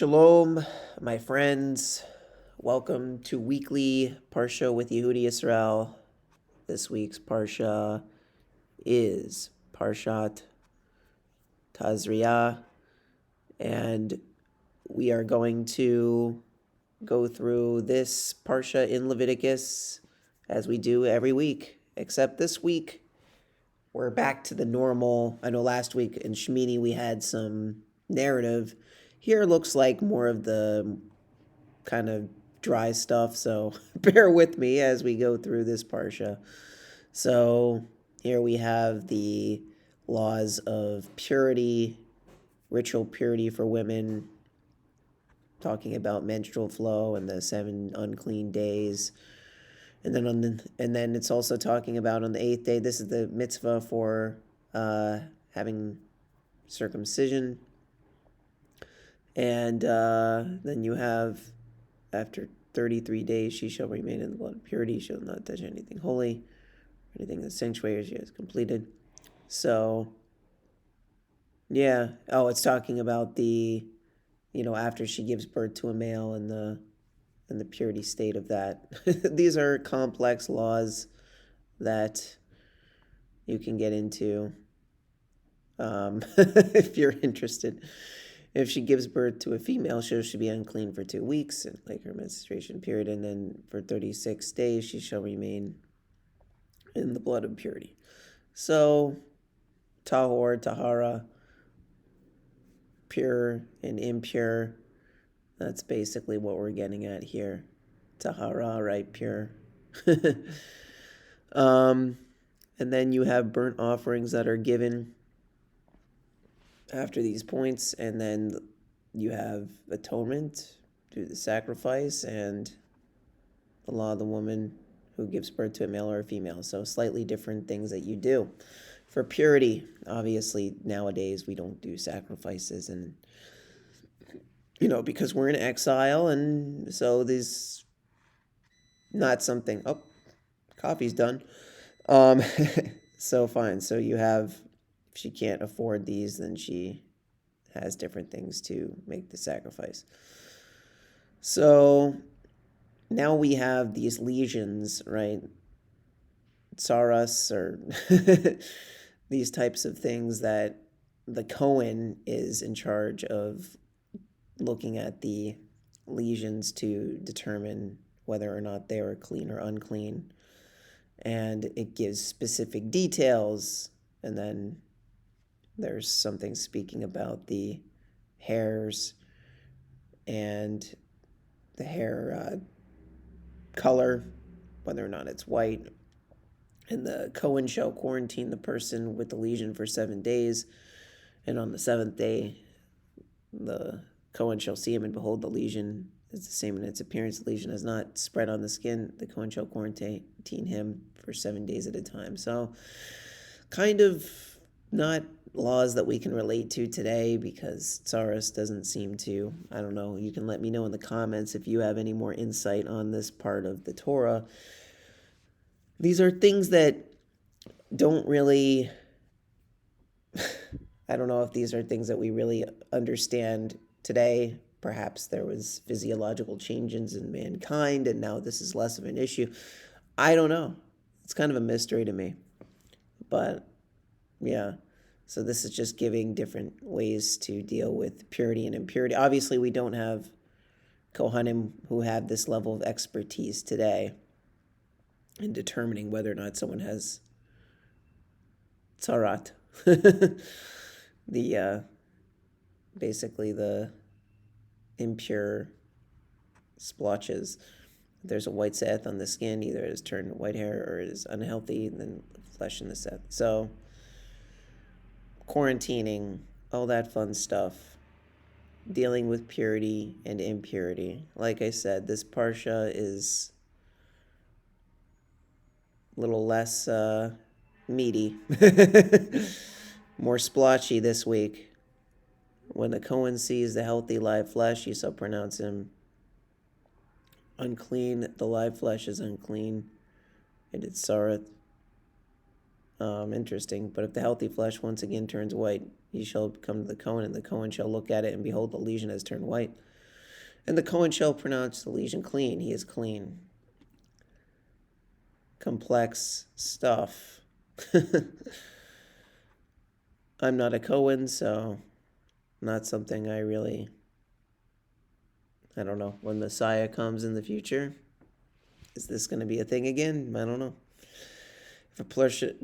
Shalom, my friends. Welcome to weekly Parsha with Yehuda Yisrael. This week's Parsha is Parshat Tazria, and we are going to go through this Parsha in Leviticus as we do every week, except this week we're back to the normal. I know last week in Shemini we had some narrative. Here looks like more of the kind of dry stuff, so bear with me as we go through this Parsha. So here we have the laws of purity, ritual purity for women, talking about menstrual flow and the 7 unclean days. And then it's also talking about on the 8th day, this is the mitzvah for having circumcision. And then you have, after 33 days, she shall remain in the blood of purity. She shall not touch anything holy, anything in the sanctuary she has completed. So, yeah. Oh, it's talking about the, after she gives birth to a male and the purity state of that. These are complex laws that you can get into if you're interested. If she gives birth to a female, she should be unclean for 2 weeks, like her menstruation period, and then for 36 days she shall remain in the blood of purity. So, tahor, tahara, pure and impure, that's basically what we're getting at here. Tahara, right, pure. And then you have burnt offerings that are given after these points, and then you have atonement through the sacrifice and the law of the woman who gives birth to a male or a female. So slightly different things that you do. For purity, obviously nowadays we don't do sacrifices, and because we're in exile, and so there's not something. Oh, coffee's done. So fine. So you have, if she can't afford these, then she has different things to make the sacrifice. So now we have these lesions, right? Tsaras, or these types of things that the Kohen is in charge of looking at the lesions to determine whether or not they are clean or unclean. And it gives specific details, and then there's something speaking about the hairs and the hair color, whether or not it's white. And the Kohen shall quarantine the person with the lesion for 7 days. And on the 7th day, the Kohen shall see him, and behold, the lesion is the same in its appearance. The lesion has not spread on the skin. The Kohen shall quarantine him for 7 days at a time. So kind of not laws that we can relate to today, because Tsaras doesn't seem to. I don't know. You can let me know in the comments if you have any more insight on this part of the Torah. These are things that don't really, I don't know if these are things that we really understand today. Perhaps there was physiological changes in mankind, and now this is less of an issue. I don't know. It's kind of a mystery to me. But, yeah. So this is just giving different ways to deal with purity and impurity. Obviously, we don't have Kohanim who have this level of expertise today in determining whether or not someone has tzarat. Basically the impure splotches. There's a white seth on the skin, either it has turned white hair or it is unhealthy, and then flesh in the seth. So quarantining, all that fun stuff, dealing with purity and impurity. Like I said, this Parsha is a little less meaty, more splotchy this week. When the Kohen sees the healthy live flesh, he shall pronounce him unclean. The live flesh is unclean. It is sareth, Interesting. But if the healthy flesh once again turns white, he shall come to the Kohen, and the Kohen shall look at it, and behold, the lesion has turned white. And the Kohen shall pronounce the lesion clean. He is clean. Complex stuff. I'm not a Kohen, so not something I don't know. When Messiah comes in the future, is this going to be a thing again? I don't know. If a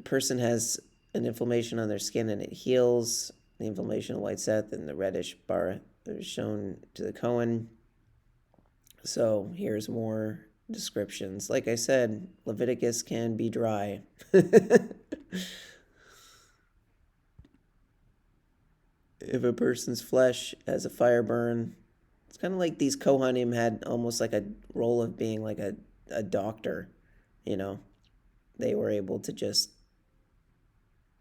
person has an inflammation on their skin and it heals, the inflammation of white seth and the reddish bar is shown to the Kohen. So here's more descriptions. Like I said, Leviticus can be dry. If a person's flesh has a fire burn, it's kind of like these Kohanim had almost like a role of being like a doctor, you know. They were able to just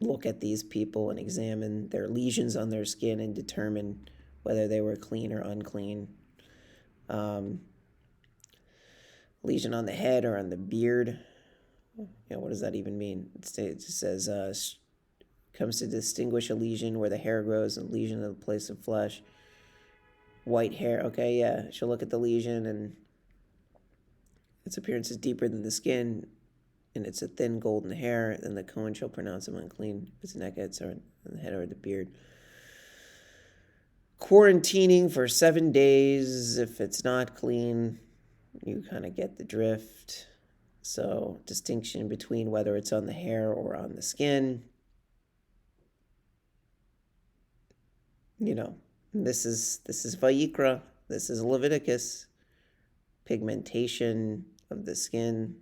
look at these people and examine their lesions on their skin and determine whether they were clean or unclean. Lesion on the head or on the beard. What does that even mean? It just says comes to distinguish a lesion where the hair grows, and lesion in the place of flesh. White hair. Okay, yeah. She'll look at the lesion, and its appearance is deeper than the skin, and it's a thin golden hair. Then the Kohen shall pronounce him unclean. If it's neckets or the head or the beard. Quarantining for 7 days. If it's not clean, you kind of get the drift. So distinction between whether it's on the hair or on the skin. This is Vayikra. This is Leviticus. Pigmentation of the skin.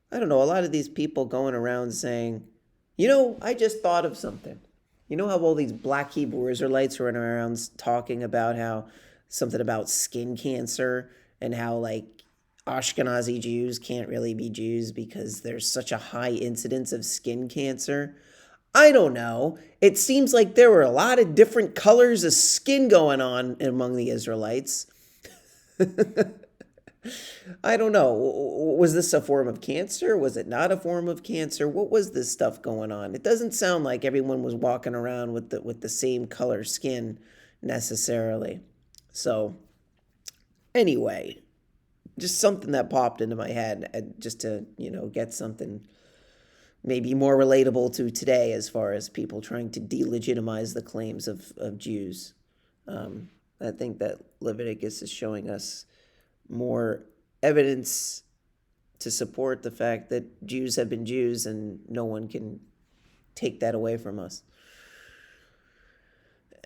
I don't know, a lot of these people going around saying, I just thought of something. You know how all these black Hebrew Israelites are running around talking about how something about skin cancer and how like Ashkenazi Jews can't really be Jews because there's such a high incidence of skin cancer? I don't know. It seems like there were a lot of different colors of skin going on among the Israelites. I don't know. Was this a form of cancer? Was it not a form of cancer? What was this stuff going on? It doesn't sound like everyone was walking around with the same color skin necessarily. So anyway, just something that popped into my head just to, get something maybe more relatable to today as far as people trying to delegitimize the claims of Jews. I think that Leviticus is showing us more evidence to support the fact that Jews have been Jews and no one can take that away from us.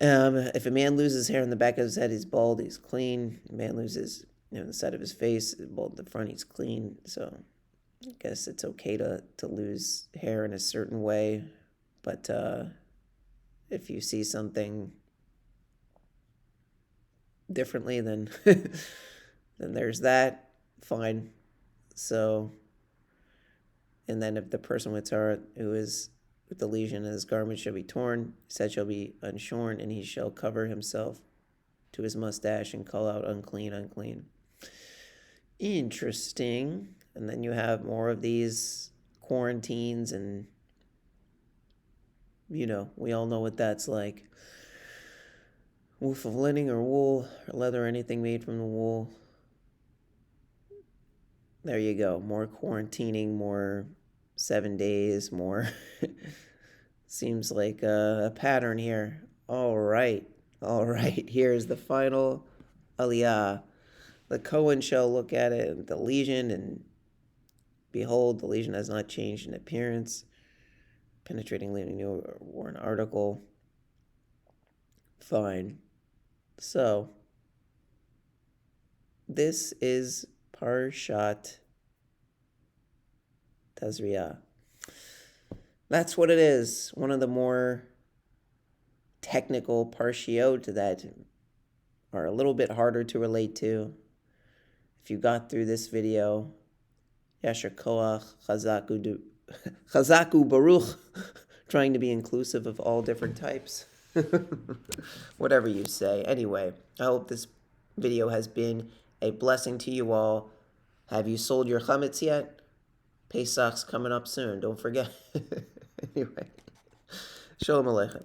If a man loses hair on the back of his head, he's bald, he's clean. A man loses the side of his face, bald in the front, he's clean. So I guess it's okay to lose hair in a certain way, but if you see something differently, then then there's that. Fine. So, and then if the person with tzara who is with the lesion in his garment shall be torn, his head shall be unshorn, and he shall cover himself to his mustache and call out unclean, unclean. Interesting. And then you have more of these quarantines, and we all know what that's like. Woof of linen or wool or leather or anything made from the wool. There you go. More quarantining, more 7 days, more. Seems like a pattern here. All right. Here's the final aliyah. The Kohen shall look at it, the lesion, and behold, the lesion has not changed in appearance. Penetrating lesion or an article. Fine. So, this is Parshat Tazria. That's what it is. One of the more technical parshiot that are a little bit harder to relate to. If you got through this video, Yasher Koach, Chazaku Baruch, trying to be inclusive of all different types. Whatever you say. Anyway, I hope this video has been a blessing to you all. Have you sold your chametz yet? Pesach's coming up soon. Don't forget. Anyway, Shalom Aleichem.